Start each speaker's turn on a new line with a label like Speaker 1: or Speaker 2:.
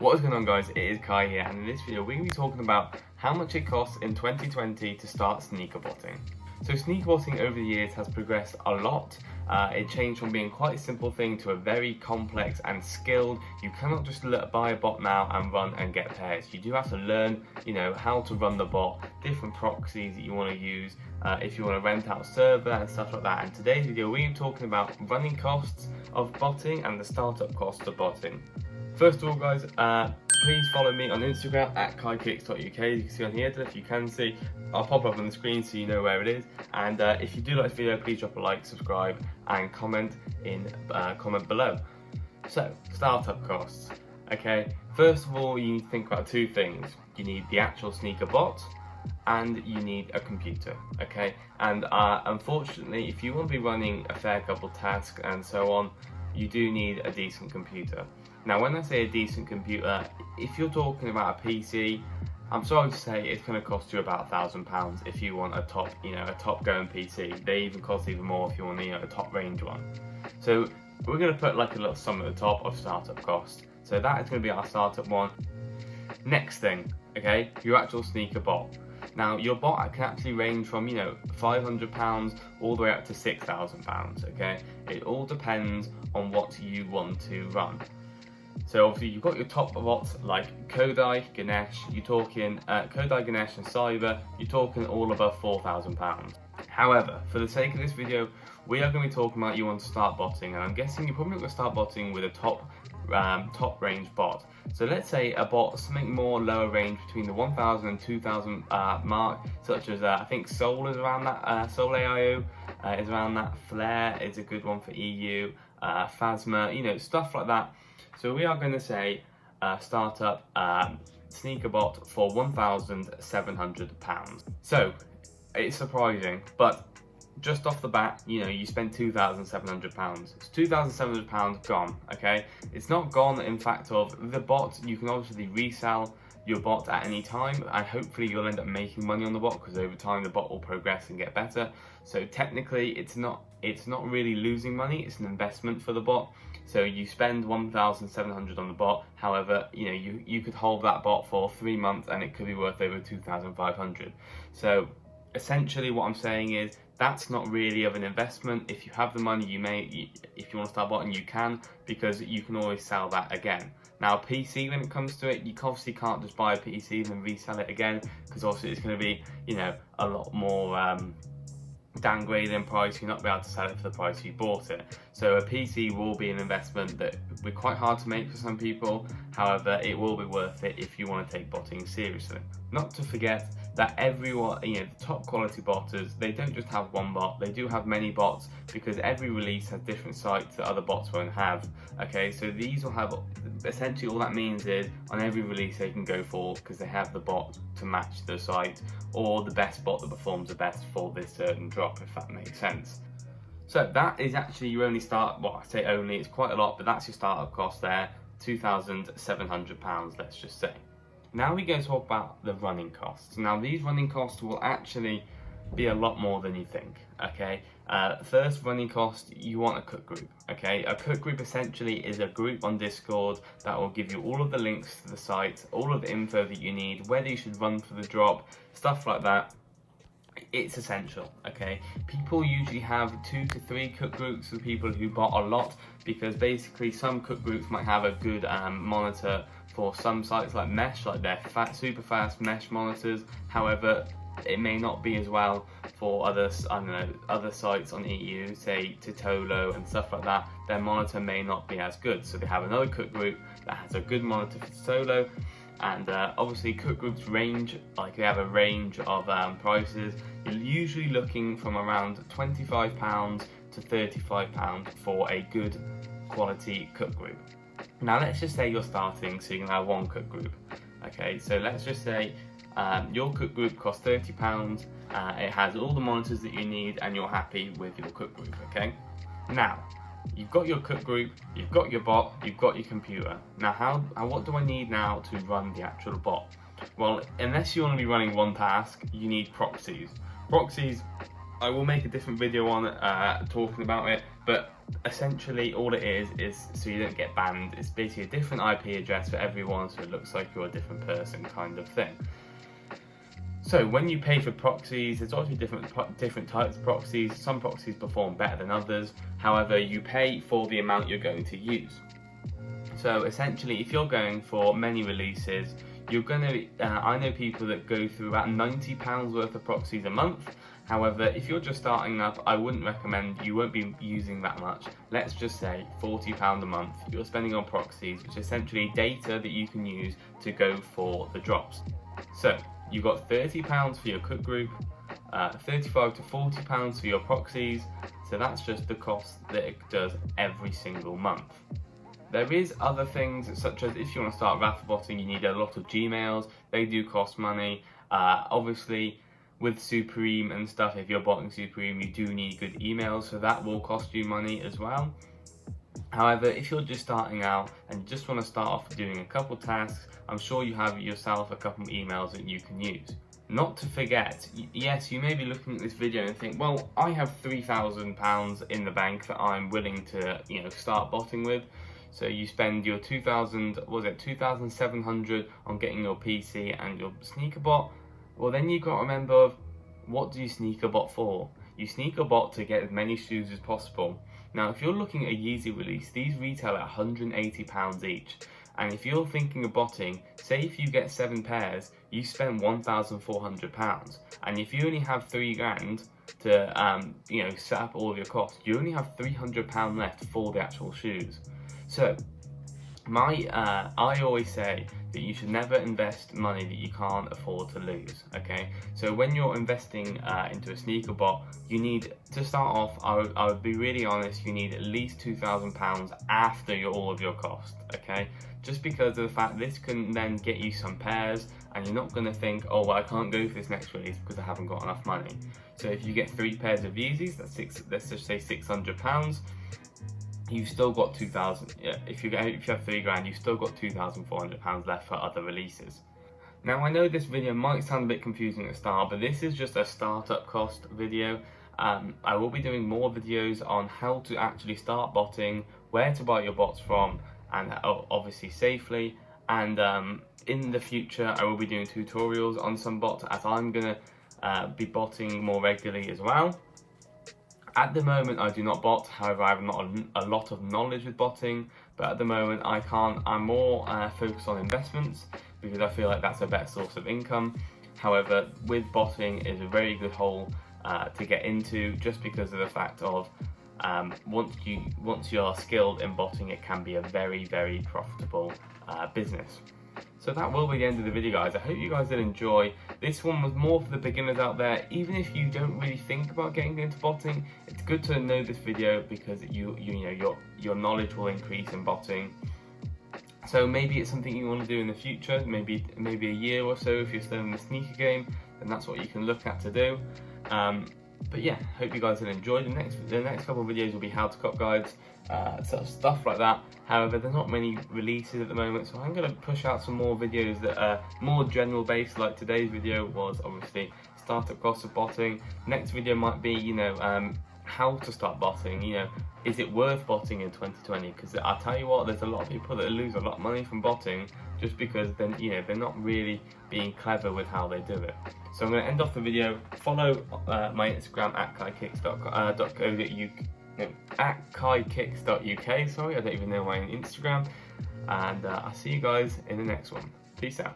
Speaker 1: What is going on, guys? It is Kai here, and in this video we're going to be talking about how much it costs in 2020 to start sneaker botting. So sneaker botting over the years has progressed a lot. It changed from being quite a simple thing to a very complex and skilled. You cannot just buy a bot now and run and get pairs. You do have to learn, how to run the bot, different proxies that you want to use, if you want to rent out a server and stuff like that. And today's video we're talking about running costs of botting and the startup costs of botting. First of all, guys, please follow me on Instagram at KaiKicks.uk. You can see on here, if you can see, I'll pop up on the screen so you know where it is. And if you do like this video, please drop a like, subscribe, and comment below. So, startup costs. Okay, first of all, you need to think about two things. You need the actual sneaker bot, and you need a computer. Okay, and unfortunately, if you want to be running a fair couple tasks and so on, you do need a decent computer. Now, when I say a decent computer, if you're talking about a PC, I'm sorry to say it's going to cost you about £1,000 if you want a top going PC. They even cost even more if you want a top range one. So we're going to put like a little sum at the top of startup cost. So that is going to be our startup one. Next thing, okay, your actual sneaker bot. Now, your bot can actually range from, £500 all the way up to £6,000, okay? It all depends on what you want to run. So obviously you've got your top bots like Kodai, Ganesh, you're talking Kodai, Ganesh and Cyber, you're talking all above £4,000. However, for the sake of this video, we are going to be talking about you want to start botting, and I'm guessing you're probably going to start botting with a top range bot. So let's say a bot something more lower range between the 1,000 and 2,000 mark, such as I think Soul is around that, Soul AIO is around that, Flare is a good one for EU, Phasma, stuff like that. So we are going to say startup sneaker bot for £1,700. So it's surprising, but just off the bat, you spend £2,700. It's £2,700 gone, okay? It's not gone in fact of the bot. You can obviously resell your bot at any time, and hopefully you'll end up making money on the bot, because over time the bot will progress and get better. So technically it's not really losing money, it's an investment for the bot. So you spend £1,700 on the bot. However, you could hold that bot for 3 months and it could be worth over £2,500. So essentially what I'm saying is that's not really of an investment. If you have the money, if you want to start botting, you can, because you can always sell that again. Now, PC, when it comes to it, you obviously can't just buy a PC and then resell it again, because obviously it's going to be, a lot more downgraded in price. You're not going to be able to sell it for the price you bought it. So a PC will be an investment that will be quite hard to make for some people. However, it will be worth it if you want to take botting seriously. Not to forget that everyone, the top quality botters, they don't just have one bot, they do have many bots, because every release has different sites that other bots won't have. Okay, so these will have, essentially all that means is on every release they can go for, because they have the bot to match the site, or the best bot that performs the best for this certain drop, if that makes sense. So that is actually your only I say only, it's quite a lot, but that's your startup cost there, £2,700, let's just say. Now we're going to talk about the running costs. Now these running costs will actually be a lot more than you think, okay? First running cost, you want a cook group, okay? A cook group essentially is a group on Discord that will give you all of the links to the site, all of the info that you need, whether you should run for the drop, stuff like that. It's essential, okay? People usually have 2 to 3 cook groups for people who bot a lot, because basically some cook groups might have a good monitor for some sites like Mesh, like their super fast Mesh monitors. However, it may not be as well for other sites on EU, say Titolo and stuff like that. Their monitor may not be as good, so they have another cook group that has a good monitor for Titolo. And obviously cook groups range, like they have a range of prices. You're usually looking from around £25 to £35 for a good quality cook group. Now let's just say you're starting, so you can have one cook group. Okay, so let's just say your cook group costs £30, it has all the monitors that you need, and you're happy with your cook group, okay? Now, you've got your cook group, you've got your bot, you've got your computer. Now what do I need now to run the actual bot? Well, unless you want to be running one task, you need proxies. Proxies I will make a different video on it, talking about it, but essentially all it is so you don't get banned. It's basically a different IP address for everyone, so it looks like you're a different person kind of thing. So when you pay for proxies, there's obviously different types of proxies. Some proxies perform better than others. However, you pay for the amount you're going to use. So essentially, if you're going for many releases, you're going to, I know people that go through about £90 worth of proxies a month. However, if you're just starting up, I wouldn't recommend, you won't be using that much. Let's just say £40 a month you're spending on proxies, which is essentially data that you can use to go for the drops. So you've got £30 for your cook group, £35 to £40 for your proxies, so that's just the cost that it does every single month. There is other things, such as if you want to start raffle botting, you need a lot of Gmails, they do cost money. Obviously, with Supreme and stuff, if you're botting Supreme, you do need good emails, so that will cost you money as well. However, if you're just starting out and you just want to start off doing a couple tasks, I'm sure you have yourself a couple of emails that you can use. Not to forget, yes, you may be looking at this video and think, well, I have £3,000 in the bank that I'm willing to, start botting with. So you spend your 2,700 on getting your PC and your sneaker bot. Well, then you've got to remember, what do you sneaker bot for? You sneaker bot to get as many shoes as possible. Now, if you're looking at a Yeezy release, these retail at £180 each. And if you're thinking of botting, say if you get 7 pairs, you spend £1,400. And if you only have £3,000 to, set up all of your costs, you only have £300 left for the actual shoes. So, I always say that you should never invest money that you can't afford to lose, okay? So when you're investing into a sneaker bot, you need to start off, I would be really honest, you need at least £2,000 after all of your costs, okay? Just because of the fact this can then get you some pairs, and you're not going to think, oh, well, I can't go for this next release because I haven't got enough money. So if you get 3 pairs of Yeezys, let's just say £600, you've still got 2,000. Yeah, if you have £3,000, you've still got £2,400 left for other releases. Now, I know this video might sound a bit confusing at the start, but this is just a startup cost video. I will be doing more videos on how to actually start botting, where to buy your bots from, and obviously safely. And in the future, I will be doing tutorials on some bots, as I'm gonna be botting more regularly as well. At the moment, I do not bot. However, I have not a lot of knowledge with botting, but at the moment I can't. I'm more focused on investments because I feel like that's a better source of income. However, with botting is a very good hole to get into, just because of the fact of once you're skilled in botting, it can be a very, very profitable business. So that will be the end of the video, guys. I hope you guys did enjoy. This one was more for the beginners out there. Even if you don't really think about getting into botting, it's good to know this video because your knowledge will increase in botting. So maybe it's something you want to do in the future, maybe a year or so. If you're still in the sneaker game, then that's what you can look at to do. But yeah, hope you guys have enjoyed. The next couple of videos will be how to cop guides, sort of stuff like that. However, there's not many releases at the moment, so I'm going to push out some more videos that are more general based, like today's video was obviously startup costs of botting. Next video might be, how to start botting, is it worth botting in 2020? Because I'll tell you what, there's a lot of people that lose a lot of money from botting just because then, they're not really being clever with how they do it. So I'm going to end off the video. Follow my Instagram at KaiKicks.uk. Sorry, I don't even know my Instagram. And I'll see you guys in the next one. Peace out.